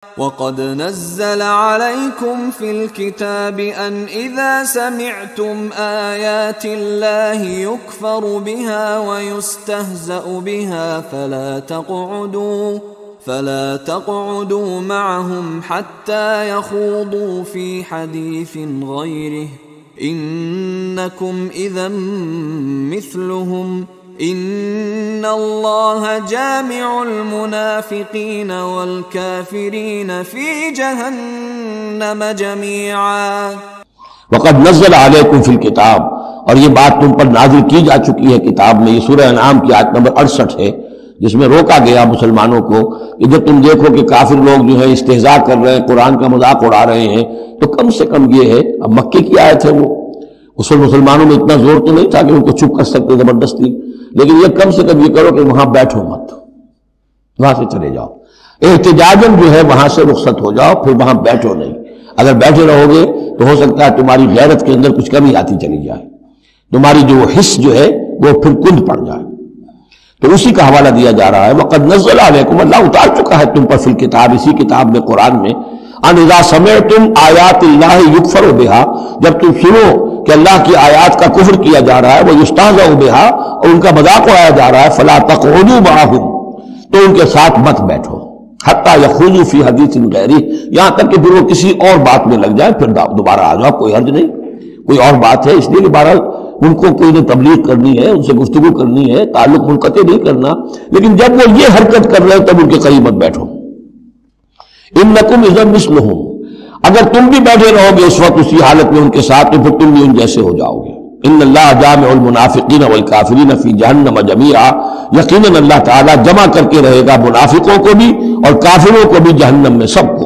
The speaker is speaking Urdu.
وَقَدْ نَزَّلَ عَلَيْكُمْ فِي الْكِتَابِ أَنْ إِذَا سَمِعْتُمْ آيَاتِ اللَّهِ يُكْفَرُ بِهَا وَيُسْتَهْزَأُ بِهَا فَلَا تَقْعُدُوا مَعَهُمْ حَتَّى يَخُوضُوا فِي حَدِيثٍ غَيْرِهِ إِنَّكُمْ إِذًا مِثْلُهُمْ إِنَّ اللَّهَ جَامِعُ الْمُنَافِقِينَ وَالْكَافِرِينَ فِي جَهَنَّمَ جَمِيعًا۔ وَقَدْ نَزَّلَ عَلَيْكُمْ فِي الْكِتَابِ، اور یہ بات تم پر نازل کی جا چکی ہے کتاب میں۔ یہ سورہ انعام کی آیت نمبر 68 ہے، جس میں روکا گیا مسلمانوں کو کہ جب تم دیکھو کہ کافر لوگ جو ہے استہزاء کر رہے ہیں، قرآن کا مذاق اڑا رہے ہیں، تو کم سے کم یہ ہے، اب مکے کی آیت ہے وہ، اس وقت مسلمانوں میں اتنا زور تو نہیں تھا کہ ان کو چپ کر سکتے زبردستی، لیکن یہ کم سے کم یہ کرو کہ وہاں بیٹھو مت، وہاں سے چلے جاؤ، احتجاجاً جو ہے وہاں سے رخصت ہو جاؤ، پھر وہاں بیٹھو نہیں۔ اگر بیٹھے رہو گے تو ہو سکتا ہے تمہاری غیرت کے اندر کچھ کمی آتی چلی جائے، تمہاری جو حس جو ہے وہ پھر کند پڑ جائے۔ تو اسی کا حوالہ دیا جا رہا ہے، وَقَدْ نَزَّلَ عَلَيْكُمْ، اللہ اتار چکا ہے تم پر فی الکتاب، اسی کتاب میں، قرآن میں، ان اذا سمعتم آیات اللہ یکفر بہا، جب تم سنو کہ اللہ کی آیات کا کفر کیا جا رہا ہے، وہ یستہزأ بہا، اور ان کا مذاق اڑایا جا رہا ہے، فلا تقعدوا معہم، تو ان کے ساتھ مت بیٹھو، حتی یخوضوا فی حدیث غیرہ، یہاں تک کہ پھر وہ کسی اور بات میں لگ جائے، پھر دوبارہ آ جاؤ، کوئی حرج نہیں، کوئی اور بات ہے، اس لیے کہ بہرحال ان کو کوئی نے تبلیغ کرنی ہے، ان سے گفتگو کرنی ہے، تعلق منقطع نہیں کرنا، لیکن جب وہ یہ حرکت کر رہے ہیں تب ان کے قریب مت بیٹھو۔ انکم اذا مثلہم، اگر تم بھی بیٹھے رہو گے اس وقت اسی حالت میں ان کے ساتھ، تو پھر تم بھی ان جیسے ہو جاؤ گے۔ ان اللہ جامع المنافقین والکافرین فی جہنم جمیعا، یقیناً اللہ تعالیٰ جمع کر کے رہے گا منافقوں کو بھی اور کافروں کو بھی جہنم میں، سب کو۔